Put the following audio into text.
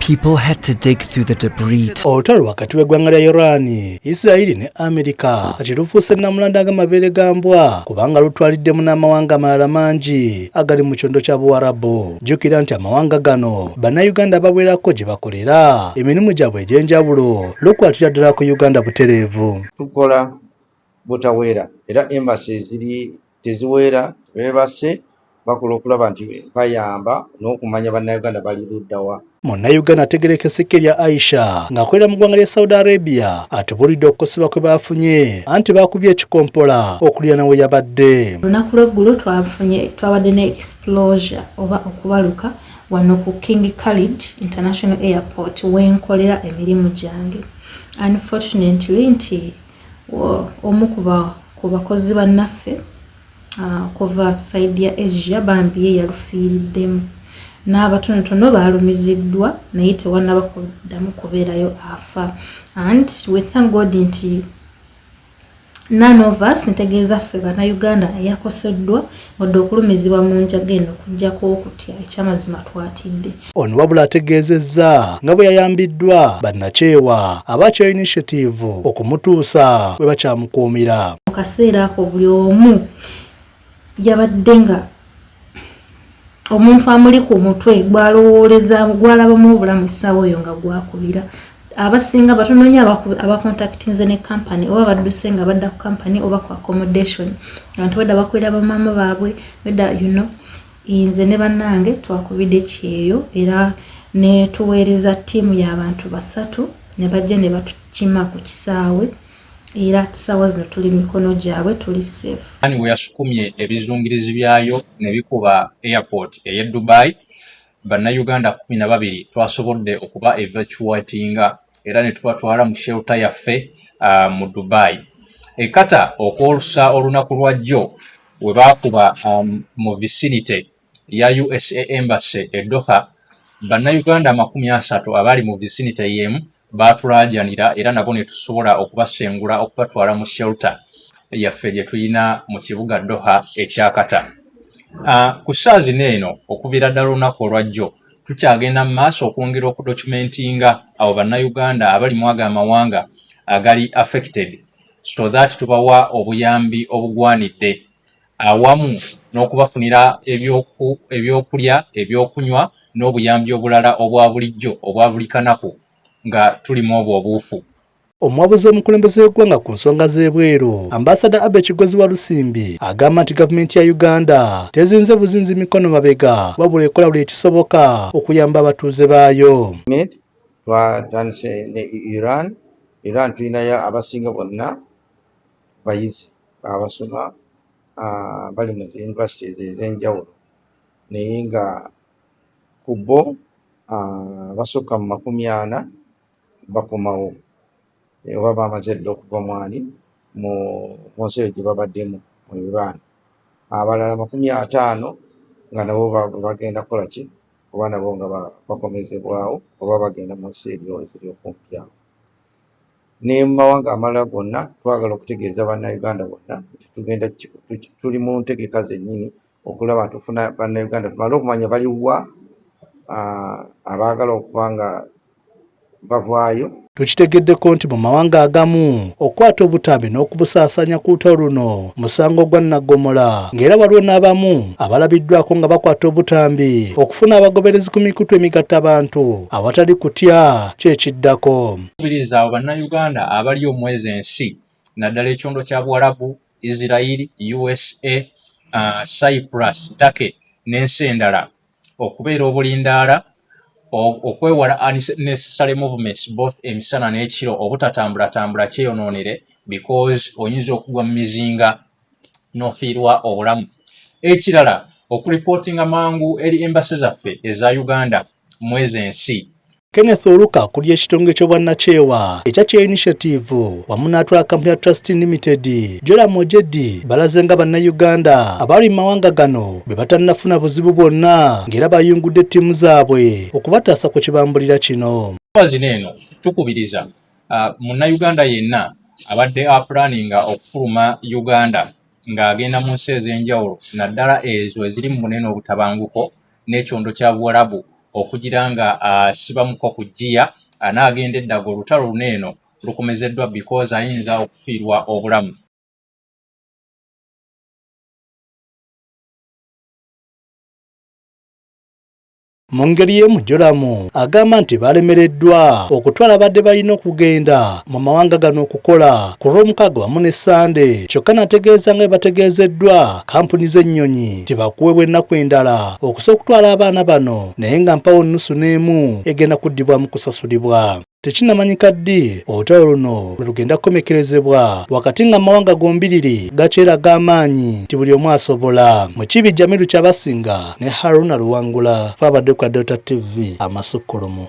People had to dig through the debris. Olutalo wakati w'eggwanga lya Iran, Israeli ne Amerika kati lufuuse nnamulanda ng'amabeere ga mbwa kubanga lutwaliddemu n'amawanga amalala mangi agali mu kyondo kya Buwarabu. Jjukira nti amawanga gano bannayuganda bawerako gye bakolera emirimu gyabwe egy'enjawulo lukwatira ddala ku Uganda butereevu. Tukola butaweera era embassy ziri teziweera beebase bakola okulaba nti bayamba n'okumanya bannayuganda bali luddawa. Munnayuganda ategerekese lya Aisha ng'akolera mu ggwanga lya Saudi Arabia atubulidde okukosebwa kwe baafunye anti baakubye ekikompola okulira we yabadde. Olunaku lw'eggulo twabadde ne explosion oba okubaluka wano ku King Khalid International Airport wenkolera emirimu gyange. Unfortunately nti omu ku bakozi bannaffe kuva side ya Asia bambi yalufiiriddemu. N'abatonotono baalumiziddwa naye tewannaba kuddamu kubeerayo afa. And we thank God nti none of us ntegeeza ffe bannayuganda yakoseddwa wadde okulumizibwa mu njaga eno okuggyako okutya ekyamazima twatidde. Ono wabula ategeezezza nga bwe yayambiddwa bannakyewa abakya initiative okumutuusa we bakyamukuumira. Mu kaseera ako buli omu yabadde nga omuntu amuli ku mutwe gwalowooleza gwalabamu obulamu essaawa eyo nga gwakubira. Abasinga batono nnyo abacontactinze ne company oba badduse nga badda ku company oba ku accommodation. Abantu wedda bakwera bamaama baabwe wedda nze ne bannange twakubidde kyeyo era ne tuweereza ttiimu y'abantu 3 ne bajja ne batukima ku kisaawe. Era tusaawa zino tuli mikono gyabwe tuli safe. Ani we yasukumye ebizungirizi byayo ne bikuba airport eye Dubai bannayuganda 12 twasobodde okuba evacuatinga era ne tubatwala mu shelter yaffe mu Dubai. Ekata okwolusa olunaku lwajjo we baakuba mu vicinity ya USA Embassy e Doha bannayuganda 30 abali mu vicinity yemu baatulajanira era nabo ne tusobola okubasengula okubatwala mu shelter yaffe gye tulina mu kibuga Doha ekyakata. Ku ssaazi neeno okuviira ddala olunaku olwajjo tukyagenda mu maaso okwongera okudocumentinga abo bannayuganda abali mu ago amawanga agali affected so that tubawa obuyambi obugwanidde awamu n'okubafunira ebyokulya ebyokunywa n'obuyambi obulala obwa bulijjo obwa buli kanaku nga tulimu obwo obuufu. Omuwabuzi w'omukulembeze w'eggwanga ku nsonga z'ebweru Ambassador Abe Kigozi wa Lusimbi agamba nti gavumenti ya Uganda tezinze buzinzi mikono mabega wabula ekola buli ekisoboka okuyamba abatuuze baayo. Twatandise ne Iran tulinayo abasinga bonna bayizi abasoma bali mu universities ez'enjawulo naye nga ku bo basukka mu 40 bakomawo oba bamaze dda okuva mwani mu nsi gye babaddemu mu Iran. Abalala 50 nga nabo bagenda kukola ki oba nabo nga bakomezebwawo oba bagenda mu nsi eziri okumpi awo. Ne mu mawanga amalala gonna twagala okutegeeza bannayuganda bonna tugenda tuli mu ntegeka zennyini okulaba tufuna bannayuganda tumale okumanya baliwa abaagala okuba nga bavaayo. Tukitegeddeko nti mu mawanga agamu okwata obutambi n'okubusaasaanya ku lutalo luno musango gwa Nnagomola ng'era waliwo n'abamu abalabiddwako nga bakwata obutambi okufuna abagoberezi ku mikutu emigatta abantu awatali kutya kyekiddako. Kubiriza abo bannayuganda abali omwezi ensi naddala ekyondo kya Buwarabu, Israel, USA, Cyprus, Turkey n'ensi endala okubeera obulindaala okwewala unnecessary movements both emisana n'ekiro obutatambula kyeyonoonere because oyinza okugwa mu mizinga n'ofiirwa obulamu. Ekirala okureportinga mangu eri embassy zaffe eza Uganda mwezi ensi. Kenneth Oluka akulira ekitongole ky'obwannakyewa ekya Kye Initiative wamu n'atwala kampuni ya Trust Limited Joram Ojedi balaze nga bannayuganda abali mu mawanga gano be batannafuna buzibu bwonna ng'era bayungudde ttiimu zaabwe okubataasa ku kibambulira kino. Mwazino eno tukubiriza munnayuganda yenna abadde apulaninga okufuluma Uganda ng'agenda mu nsi ez'enjawulo naddala ezo eziri mu bunene obutabanguko n'ekyondo kya Buwarabu okugira nga asibamuko kujiya anaagenda eddaga olutalo luneeno lukomezeddwa because ayinza okufiirwa obulamu. Mu ngeri y'emujolamu agamba nti balemereddwa okutwala badde balina okugenda mu mawanga gano okukola ku Lwomukaaga wamu ne Sande, kyokka nategeeza nga bategeezeddwa kampuni z'ennyonyi nti bakuweebwa ennaku endala okusobola okutwala abaana bano, naye nga mpawo nnusu n'emu egenda kuddibwamu kusasulibwa. Tekinnamanyika ddi olutalo luno lwe lugenda kukomekerezebwa wakati nga amawanga gombiriri gakyeraga amaanyi nti buli omu asobola. Mukibi Jamiru Kyabasinga ne Haruna Luwangula, Fabadde kwa Delta TV Amasukkulumu.